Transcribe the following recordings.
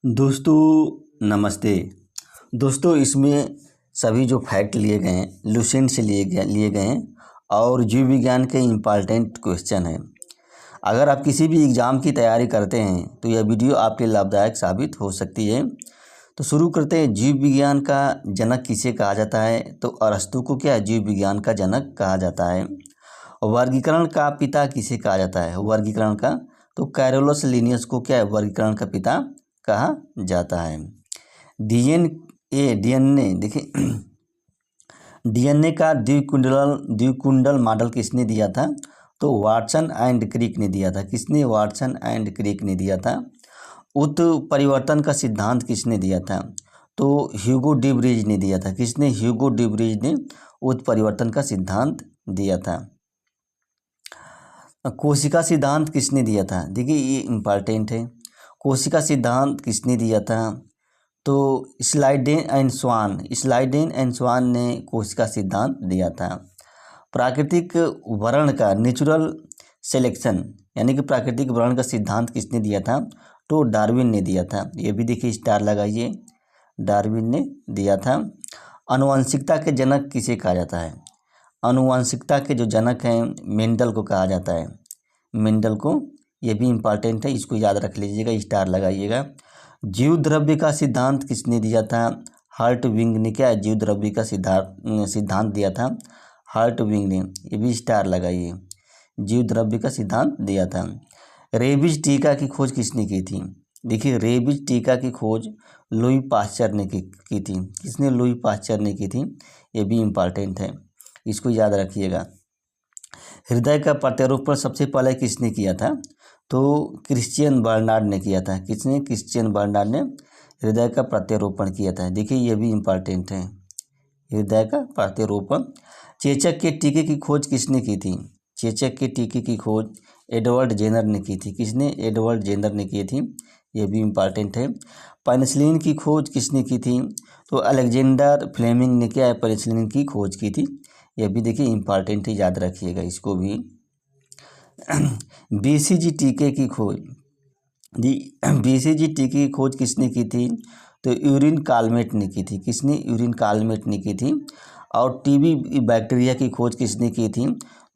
दोस्तों नमस्ते। दोस्तों इसमें सभी जो फैक्ट लिए गए हैं लुसेंट से लिए गए हैं और जीव विज्ञान के इम्पॉर्टेंट क्वेश्चन हैं। अगर आप किसी भी एग्ज़ाम की तैयारी करते हैं तो यह वीडियो आपके लाभदायक साबित हो सकती है। तो शुरू करते हैं। जीव विज्ञान का जनक किसे कहा जाता है? तो अरस्तु को क्या जीव विज्ञान का जनक कहा जाता है। वर्गीकरण का पिता किसे कहा जाता है? वर्गीकरण का तो कैरोलस लिनियस को क्या है वर्गीकरण का पिता कहा जाता है। डीएनए देखिए डीएनए का द्विकुंडल मॉडल किसने दिया था? तो वाटसन एंड क्रिक ने दिया था। किसने? वाटसन एंड क्रिक ने दिया था। उत्परिवर्तन का सिद्धांत किसने दिया था? तो ह्यूगो डी ब्रिज ने दिया था। किसने? ह्यूगो डी ब्रिज ने उत्परिवर्तन का सिद्धांत दिया था। कोशिका सिद्धांत किसने दिया था? देखिए ये इम्पॉर्टेंट है। कोशिका सिद्धांत किसने दिया था? तो स्लाइडेन एंड स्वान ने कोशिका सिद्धांत दिया था। प्राकृतिक वर्ण का नेचुरल सिलेक्शन यानी कि प्राकृतिक वर्ण का सिद्धांत किसने दिया था? तो डार्विन ने दिया था। ये भी देखिए स्टार लगाइए, डार्विन ने दिया था। आनुवंशिकता के जनक किसे कहा जाता है? आनुवंशिकता के जो जनक हैं मेंडल को कहा जाता है। मेंडल को, ये भी इम्पॉर्टेंट है, इसको याद रख लीजिएगा, स्टार लगाइएगा। जीव द्रव्य का सिद्धांत किसने दिया था? हर्टविग ने क्या जीव द्रव्य का सिद्धांत दिया था? हर्टविग ने, ये भी स्टार लगाइए। जीव द्रव्य का सिद्धांत दिया था। रेबीज टीका की खोज किसने की थी? देखिए रेबीज टीका की खोज लुई पाश्चर ने की थी। किसने? लुई पाश्चर ने की थी। ये भी इम्पॉर्टेंट है, इसको याद रखिएगा। हृदय का प्रत्यारोपण सबसे पहले किसने किया था? तो क्रिश्चियन बर्नार्ड ने किया था। किसने? क्रिश्चियन बर्नार्ड ने हृदय का प्रत्यारोपण किया था। देखिए ये भी इम्पॉर्टेंट है, हृदय का प्रत्यारोपण। चेचक के टीके की खोज किसने की थी? चेचक के टीके की खोज एडवर्ड जेनर ने की थी। किसने? एडवर्ड जेनर ने की थी। ये भी इम्पॉर्टेंट है। पेनिसिलिन की खोज किसने की थी? तो अलेक्जेंडर फ्लेमिंग ने क्या है पेनिसिलिन की खोज की थी। यह भी देखिए इम्पॉर्टेंट है, याद रखिएगा इसको भी। बीसीजी टीके की खोज, बीसीजी टीके की खोज किसने की थी? तो यूरिन कालमेट ने की थी। किसने? यूरिन कालमेट ने की थी। और टीबी बैक्टीरिया की खोज किसने की थी?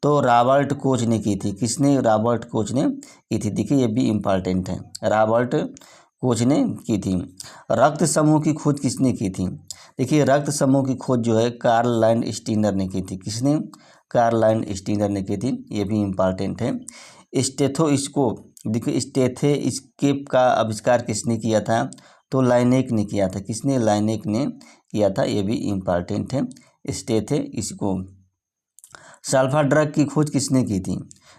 तो रॉबर्ट कोच ने की थी। किसने? रॉबर्ट कोच ने की थी। देखिए ये भी इम्पॉर्टेंट है, रॉबर्ट कोच ने की थी। रक्त समूह की खोज किसने की थी? देखिए रक्त समूह की खोज जो है कार्ल लैंड स्टीनर ने की थी। किसने? कार्ल लैंड स्टीनर ने की थी। ये भी इम्पॉर्टेंट है। स्टेथोस्कोप, देखिए स्टेथोस्कोप का आविष्कार किसने किया था? तो लाइनेक ने किया था। किसने? लाइनेक ने किया था। ये भी इम्पॉर्टेंट है, स्टेथोस्कोप। सल्फा ड्रग की खोज किसने की थी?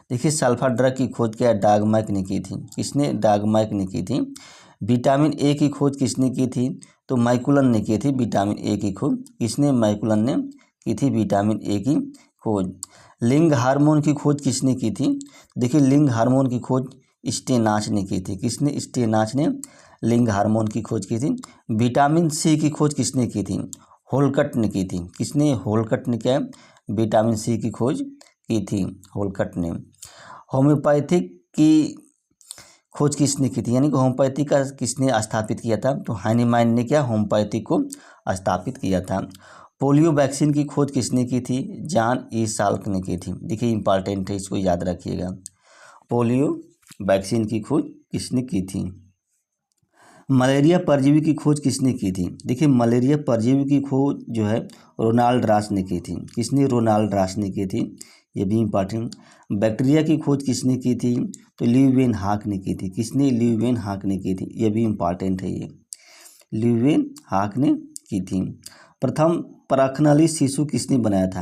देखिए सल्फा ड्रग की खोज क्या डागमैक ने की थी। किसने? डागमैक ने की थी। विटामिन ए की खोज किसने की थी? तो मैकुलन ने की थी विटामिन ए की खोज। किसने? मैकुलन ने की थी विटामिन ए की खोज। लिंग हार्मोन की खोज किसने की थी? देखिए लिंग हार्मोन की खोज स्टेनाच ने की थी। किसने? स्टेनाच ने लिंग हार्मोन की खोज की थी। विटामिन सी की खोज किसने की थी? होलकट ने की थी। किसने? होलकट ने क्या विटामिन सी की खोज की थी, होलकट ने। होम्योपैथिक की खोज किसने की थी? यानी कि होम्योपैथी का किसने स्थापित किया था? तो हाइनेमान ने क्या होम्योपैथी को स्थापित किया था। पोलियो वैक्सीन की खोज किसने की थी? जॉन ई साल्क ने की थी। देखिए इंपॉर्टेंट है, इसको याद रखिएगा। पोलियो वैक्सीन की खोज किसने की थी। मलेरिया परजीवी की खोज किसने की थी? देखिए मलेरिया परजीवी की खोज जो है रोनाल्ड रॉस ने की थी। किसने? रोनाल्ड रॉस ने की थी। ये भी इम्पॉर्टेंट। बैक्टीरिया की खोज किसने की थी? तो ल्यूवेन हाक ने की थी। किसने? ल्यूवेन हाक ने की थी। ये भी इम्पॉर्टेंट है, ये ल्यूवेन हाक ने की थी। प्रथम परखनली शिशु किसने बनाया था?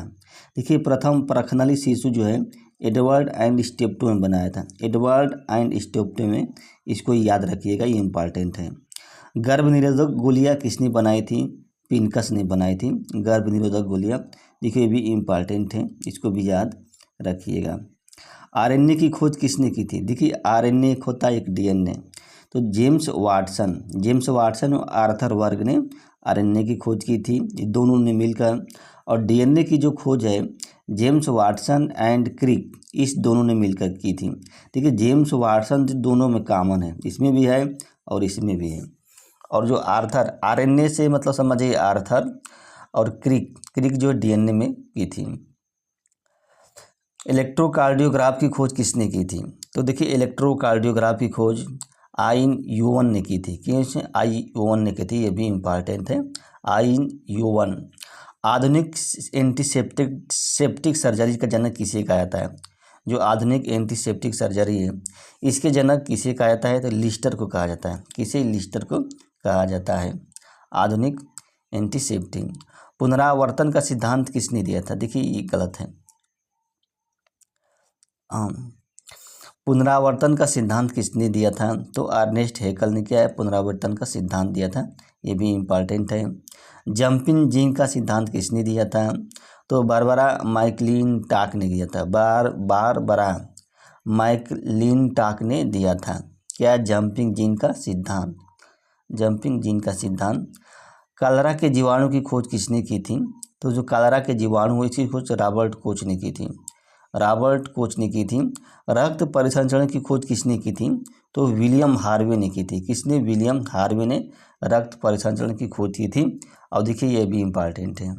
देखिए प्रथम परखनली शिशु जो है एडवर्ड एंड स्टेप्टो में बनाया था। एडवर्ड एंड स्टेप्टो में, इसको याद रखिएगा, ये इम्पॉर्टेंट है। गर्भ निरोधक गोलियां किसने बनाई थी? पिनकस ने बनाई थी गर्भ निरोधक गोलियां। देखिए ये भी इम्पॉर्टेंट है, इसको भी याद रखिएगा। आरएनए की खोज किसने की थी? देखिए आरएनए एक होता है एक डीएनए। तो जेम्स वाटसन और आर्थर वर्ग ने आरएनए की खोज की थी, ये दोनों ने मिलकर। और डीएनए की जो खोज है जेम्स वाटसन एंड क्रिक, इस दोनों ने मिलकर की थी। ठीक है, जेम्स वाटसन दोनों में कॉमन है, इसमें भी है और इसमें भी है। और जो आर्थर, आरएनए से मतलब समझिए आर्थर, और क्रिक जो डीएनए में की थी। इलेक्ट्रोकार्डियोग्राफ की खोज किसने की थी? तो देखिए इलेक्ट्रोकार्डियोग्राफ की खोज आइन यूवन ने की थी। किसने? IUVN ने की थी, ये भी इम्पॉर्टेंट है। IUVN। आधुनिक सेप्टिक सर्जरी का जनक किसे कहा जाता है? जो आधुनिक एंटीसेप्टिक सर्जरी है इसके जनक किसे कहा जाता है? तो लिस्टर को कहा जाता है। किसे? लिस्टर को कहा जाता है। आधुनिक एंटीसेप्टिक। पुनरावर्तन का सिद्धांत किसने दिया था? देखिए ये गलत है। पुनरावर्तन का सिद्धांत किसने दिया था? तो अर्नेस्ट हैकल ने क्या है? पुनरावर्तन का सिद्धांत दिया था, ये भी इम्पॉर्टेंट है। जंपिंग जीन का सिद्धांत किसने दिया था? तो बारबरा मैकलिनटॉक ने दिया था। बारबरा मैकलिनटॉक ने दिया था। क्या? जंपिंग जीन का सिद्धांत। जंपिंग जीन का सिद्धांत। कलरा के जीवाणु की खोज किसने की थी? तो जो कलरा के जीवाणु इसकी खोज रॉबर्ट कोच ने की थी। रॉबर्ट कोच ने की थी। रक्त परिसंचरण की खोज किसने की थी? तो विलियम हार्वे ने की थी। किसने? विलियम हार्वे ने रक्त परिसंचरण की खोज की थी। और देखिए ये भी इम्पॉर्टेंट है।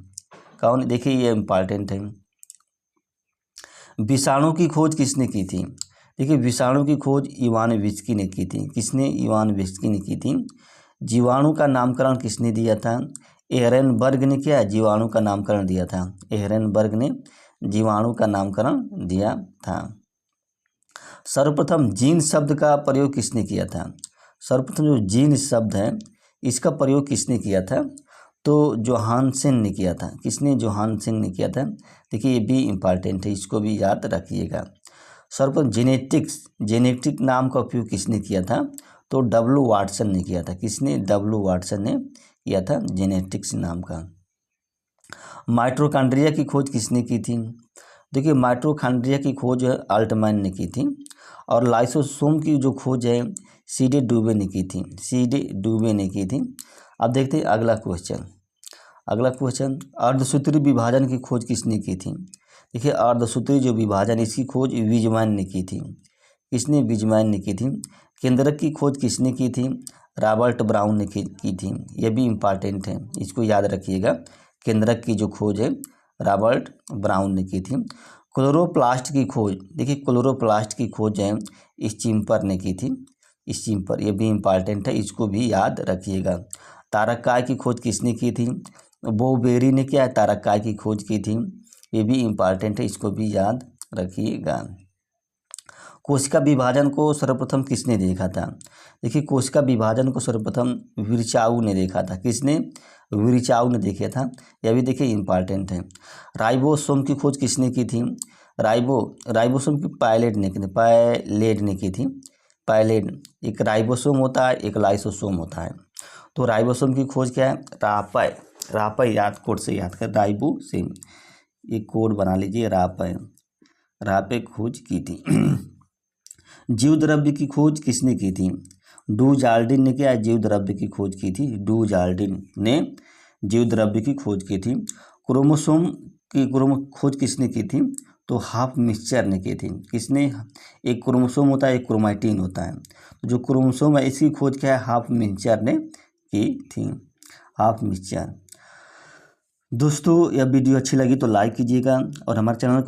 कौन? देखिए ये इम्पॉर्टेंट है। विषाणु की खोज किसने की थी? देखिए विषाणु की खोज इवानोविस्की ने की थी। किसने? इवानोविस्की ने की थी। जीवाणु का नामकरण किसने दिया था? एहरेनबर्ग ने क्या? जीवाणु का नामकरण दिया था। एहरेनबर्ग ने जीवाणु का नामकरण दिया था। सर्वप्रथम जीन शब्द का प्रयोग किसने किया था? सर्वप्रथम जो जीन शब्द है इसका प्रयोग किसने किया था? तो जोहानसन ने किया था। किसने? जोहानसन ने किया था। देखिए ये भी इम्पॉर्टेंट है, इसको भी याद रखिएगा। सर्वप्रथम जेनेटिक नाम का उपयोग किसने किया था? तो W वाटसन ने किया था। किसने? W वाटसन ने किया था जेनेटिक्स नाम का। माइटोकॉन्ड्रिया की खोज किसने की थी? देखिए माइटोकॉन्ड्रिया की खोज अल्टमैन ने की थी। और लाइसोसोम की जो खोज है सीडे डुबे ने की थी। सीडे डुबे ने की थी। अब देखते हैं अगला क्वेश्चन। अर्धसूत्री विभाजन की खोज किसने की थी? देखिए अर्धसूत्री जो विभाजन इसकी खोज वीजमैन ने की थी। किसने? वीजमैन ने की थी। केंद्रक की खोज किसने की थी? रॉबर्ट ब्राउन ने की थी। यह भी इम्पॉर्टेंट है, इसको याद रखिएगा। केंद्रक की जो खोज है रॉबर्ट ब्राउन ने की थी। क्लोरोप्लास्ट की खोज, देखिए क्लोरोप्लास्ट की खोज है स्चिम्पर ने की थी। स्चिम्पर, ये भी इम्पॉर्टेंट है, इसको भी याद रखिएगा। तारककाय की खोज किसने की थी? बोबेरी ने क्या है? तारककाय की खोज की थी। ये भी इम्पॉर्टेंट है, इसको भी याद रखिएगा। कोशिका विभाजन को सर्वप्रथम किसने देखा था? देखिए कोशिका विभाजन को सर्वप्रथम विर्चाऊ ने देखा था। किसने? विर्चाऊ ने देखा था। यह भी देखिए इम्पॉर्टेंट है। राइबोसोम की खोज किसने की थी? राइबोसोम की पायलेट ने की थी। पायलेट, एक राइबोसोम होता है, एक लाइसोसोम होता है। तो राइबोसोम की खोज क्या है? रापय याद, कोड से याद कर, राइबोसोम, एक कोड बना लीजिए, रापय खोज की थी। जीव द्रव्य की खोज किसने की थी? डू जार्डिन ने क्या? जीव द्रव्य की खोज की थी। डू जार्डिन ने जीव द्रव्य की खोज की थी। क्रोमोसोम की खोज किसने की थी? तो हाफ मिक्सचर ने की थी। किसने? एक क्रोमोसोम होता है, एक क्रोमैटिन होता है। तो जो क्रोमोसोम है इसकी खोज क्या है? हाफ मिक्सचर ने की थी। Half mixture. दोस्तों यह वीडियो अच्छी लगी तो लाइक कीजिएगा और हमारे चैनल को